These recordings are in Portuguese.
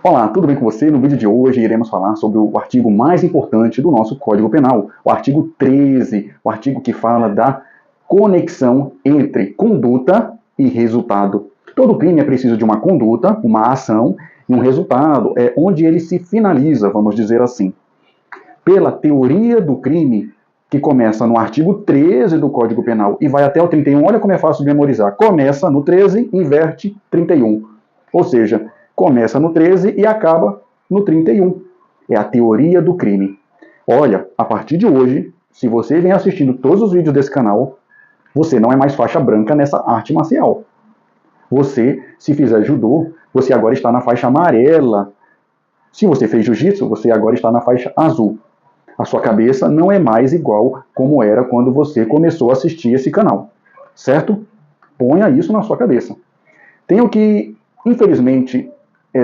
Olá, tudo bem com você? No vídeo de hoje iremos falar sobre o artigo mais importante do nosso Código Penal, o artigo 13, o artigo que fala da conexão entre conduta e resultado. Todo crime é preciso de uma conduta, uma ação e um resultado, onde ele se finaliza, vamos dizer assim. Pela teoria do crime, que começa no artigo 13 do Código Penal e vai até o 31, olha como é fácil de memorizar. Começa no 13, inverte 31. Ou seja, começa no 13 e acaba no 31. É a teoria do crime. Olha, a partir de hoje, se você vem assistindo todos os vídeos desse canal, você não é mais faixa branca nessa arte marcial. Você, se fizer judô, você agora está na faixa amarela. Se você fez jiu-jitsu, você agora está na faixa azul. A sua cabeça não é mais igual como era quando você começou a assistir esse canal. Certo? Ponha isso na sua cabeça. Tenho que, infelizmente,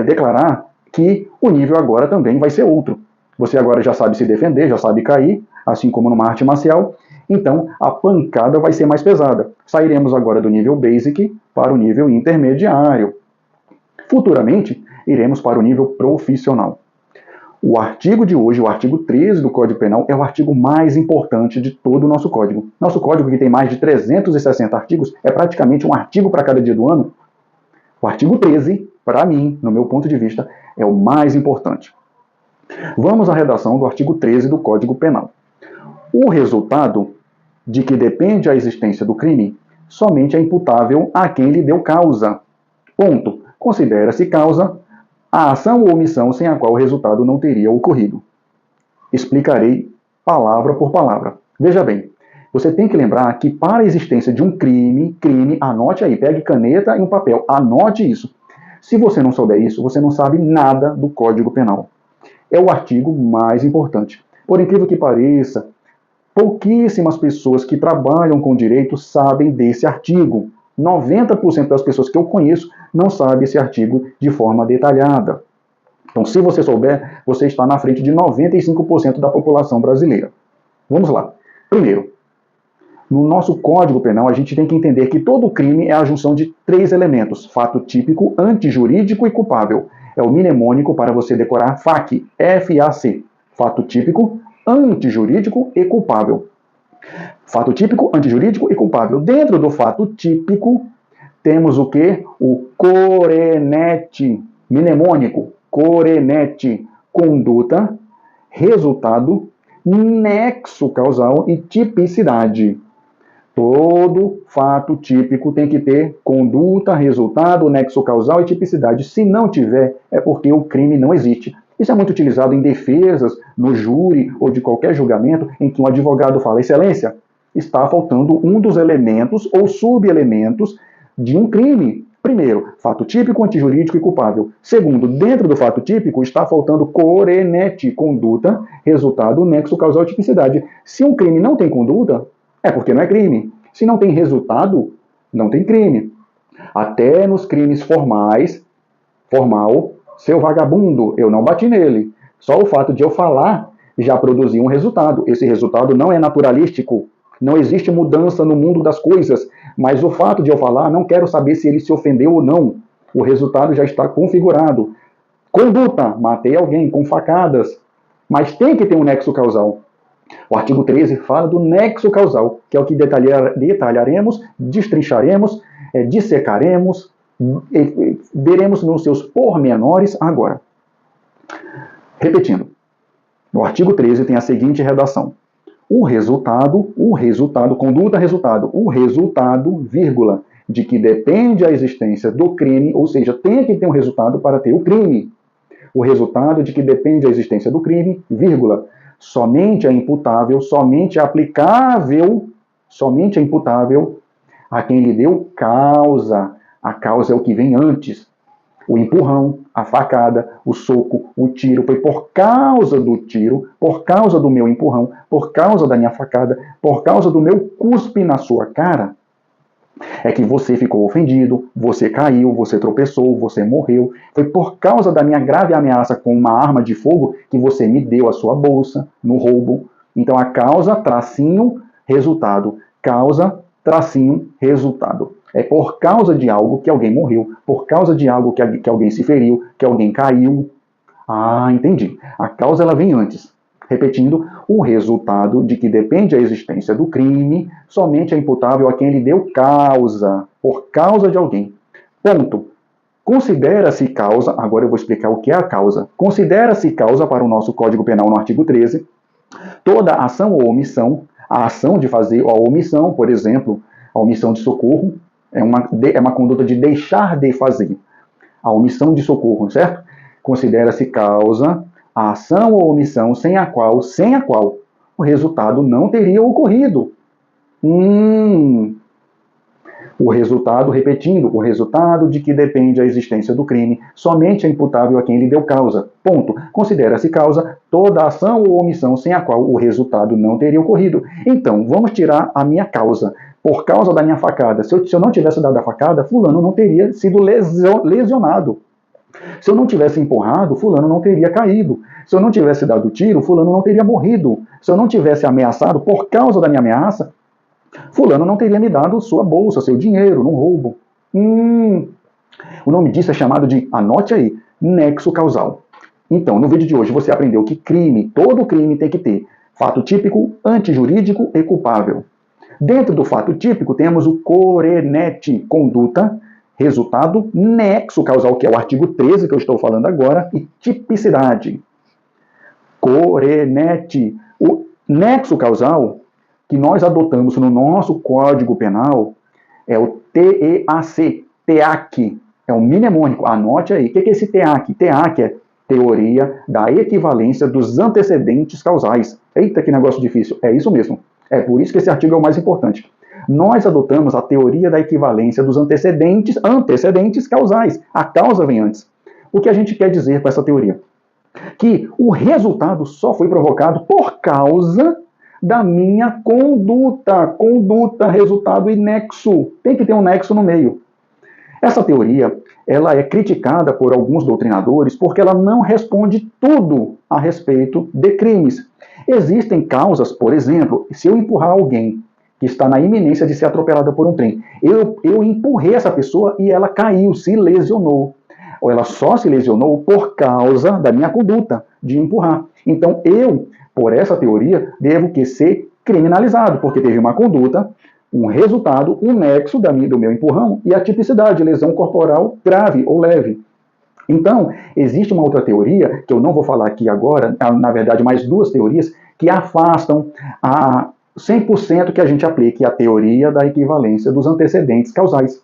declarar que o nível agora também vai ser outro. Você agora já sabe se defender, já sabe cair, assim como numa arte marcial. Então, a pancada vai ser mais pesada. Sairemos agora do nível basic para o nível intermediário. Futuramente, iremos para o nível profissional. O artigo de hoje, o artigo 13 do Código Penal, é o artigo mais importante de todo o nosso código. Nosso código, que tem mais de 360 artigos, é praticamente um artigo para cada dia do ano. O artigo 13, para mim, no meu ponto de vista, é o mais importante. Vamos à redação do artigo 13 do Código Penal. O resultado de que depende a existência do crime somente é imputável a quem lhe deu causa. Ponto. Considera-se causa a ação ou omissão sem a qual o resultado não teria ocorrido. Explicarei palavra por palavra. Veja bem, você tem que lembrar que para a existência de um crime, anote aí, pegue caneta e um papel, anote isso. Se você não souber isso, você não sabe nada do Código Penal. É o artigo mais importante. Por incrível que pareça, pouquíssimas pessoas que trabalham com direito sabem desse artigo. 90% das pessoas que eu conheço não sabem esse artigo de forma detalhada. Então, se você souber, você está na frente de 95% da população brasileira. Vamos lá. Primeiro, no nosso Código Penal, a gente tem que entender que todo crime é a junção de 3 elementos: fato típico, antijurídico e culpável. É o mnemônico para você decorar FAC, F-A-C. Fato típico, antijurídico e culpável. Fato típico, antijurídico e culpável. Dentro do fato típico, temos o quê? O corenete, mnemônico, corenete, conduta, resultado, nexo causal e tipicidade. Todo fato típico tem que ter conduta, resultado, nexo causal e tipicidade. Se não tiver, é porque o crime não existe. Isso é muito utilizado em defesas, no júri ou de qualquer julgamento em que um advogado fala: excelência, está faltando um dos elementos ou subelementos de um crime. Primeiro, fato típico, antijurídico e culpável. Segundo, dentro do fato típico está faltando corenete, conduta, resultado, nexo causal e tipicidade. Se um crime não tem conduta, é porque não é crime. Se não tem resultado, não tem crime. Até nos crimes formais, seu vagabundo, eu não bati nele. Só o fato de eu falar já produziu um resultado. Esse resultado não é naturalístico. Não existe mudança no mundo das coisas. Mas o fato de eu falar, não quero saber se ele se ofendeu ou não. O resultado já está configurado. Conduta, matei alguém com facadas. Mas tem que ter um nexo causal. O artigo 13 fala do nexo causal, que é o que detalharemos, destrincharemos, dissecaremos, veremos nos seus pormenores agora. Repetindo, no artigo 13 tem a seguinte redação: o resultado, conduta, resultado, o resultado, vírgula, de que depende a existência do crime, ou seja, tem que ter um resultado para ter o crime. O resultado de que depende a existência do crime, vírgula, somente é imputável, somente é aplicável, somente é imputável a quem lhe deu causa. A causa é o que vem antes. O empurrão, a facada, o soco, o tiro, foi por causa do tiro, por causa do meu empurrão, por causa da minha facada, por causa do meu cuspe na sua cara, é que você ficou ofendido, você caiu, você tropeçou, você morreu. Foi por causa da minha grave ameaça com uma arma de fogo que você me deu a sua bolsa no roubo. Então a causa, tracinho, resultado. Causa, tracinho, resultado. É por causa de algo que alguém morreu, por causa de algo que alguém se feriu, que alguém caiu. Ah, entendi. A causa ela vem antes. Repetindo, o resultado de que depende a existência do crime somente é imputável a quem lhe deu causa, por causa de alguém. Ponto. Considera-se causa, agora eu vou explicar o que é a causa. Considera-se causa para o nosso Código Penal no artigo 13, toda ação ou omissão, a ação de fazer ou a omissão, por exemplo, a omissão de socorro, é uma conduta de deixar de fazer. A omissão de socorro, certo? Considera-se causa a ação ou omissão sem a qual o resultado não teria ocorrido. O resultado, repetindo, o resultado de que depende a existência do crime somente é imputável a quem lhe deu causa. Ponto. Considera-se causa toda ação ou omissão sem a qual o resultado não teria ocorrido. Então, vamos tirar a minha causa. Por causa da minha facada. Se eu não tivesse dado a facada, fulano não teria sido lesionado. Se eu não tivesse empurrado, fulano não teria caído. Se eu não tivesse dado tiro, fulano não teria morrido. Se eu não tivesse ameaçado, por causa da minha ameaça, fulano não teria me dado sua bolsa, seu dinheiro, num roubo. O nome disso é chamado de, anote aí, nexo causal. Então, no vídeo de hoje você aprendeu que todo crime tem que ter fato típico, antijurídico e culpável. Dentro do fato típico temos o corenet, conduta, resultado, nexo causal, que é o artigo 13 que eu estou falando agora, e tipicidade. Corenet. O nexo causal que nós adotamos no nosso Código Penal é o TEAC, TEAC, é um mnemônico, anote aí. O que é esse TEAC? TEAC é teoria da equivalência dos antecedentes causais. Eita, que negócio difícil. É isso mesmo. É por isso que esse artigo é o mais importante. Nós adotamos a teoria da equivalência dos antecedentes causais. A causa vem antes. O que a gente quer dizer com essa teoria? Que o resultado só foi provocado por causa da minha conduta. Conduta, resultado e nexo. Tem que ter um nexo no meio. Essa teoria, ela é criticada por alguns doutrinadores porque ela não responde tudo a respeito de crimes. Existem causas, por exemplo, se eu empurrar alguém que está na iminência de ser atropelada por um trem, eu empurrei essa pessoa e ela caiu, se lesionou. Ou ela só se lesionou por causa da minha conduta de empurrar. Então eu, por essa teoria, devo que ser criminalizado, porque teve uma conduta, um resultado, um nexo do meu empurrão e a tipicidade, lesão corporal grave ou leve. Então, existe uma outra teoria, que eu não vou falar aqui agora, na verdade, mais duas teorias, que afastam a 100% que a gente aplique a teoria da equivalência dos antecedentes causais.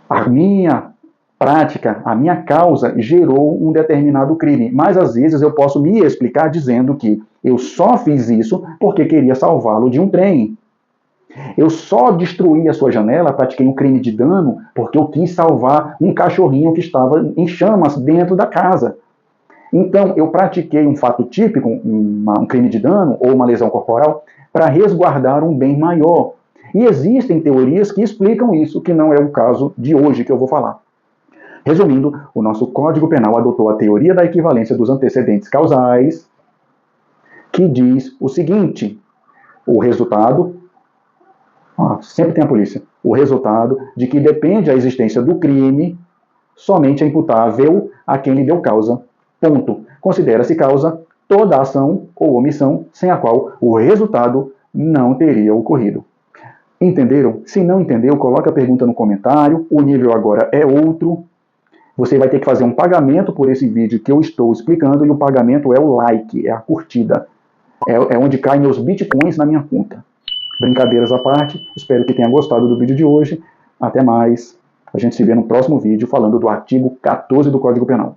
A minha prática, a minha causa gerou um determinado crime, mas às vezes eu posso me explicar dizendo que eu só fiz isso porque queria salvá-lo de um trem. Eu só destruí a sua janela, pratiquei um crime de dano, porque eu quis salvar um cachorrinho que estava em chamas dentro da casa. Então, eu pratiquei um fato típico, um crime de dano ou uma lesão corporal, para resguardar um bem maior. E existem teorias que explicam isso, que não é o caso de hoje que eu vou falar. Resumindo, o nosso Código Penal adotou a teoria da equivalência dos antecedentes causais, que diz o seguinte: o resultado, sempre tem a polícia, o resultado de que depende a existência do crime somente é imputável a quem lhe deu causa. Ponto. Considera-se causa toda ação ou omissão sem a qual o resultado não teria ocorrido. Entenderam? Se não entendeu, coloca a pergunta no comentário. O nível agora é outro. Você vai ter que fazer um pagamento por esse vídeo que eu estou explicando, e o pagamento é o like, é a curtida. É onde caem meus bitcoins na minha conta. Brincadeiras à parte, espero que tenha gostado do vídeo de hoje. Até mais. A gente se vê no próximo vídeo falando do artigo 14 do Código Penal.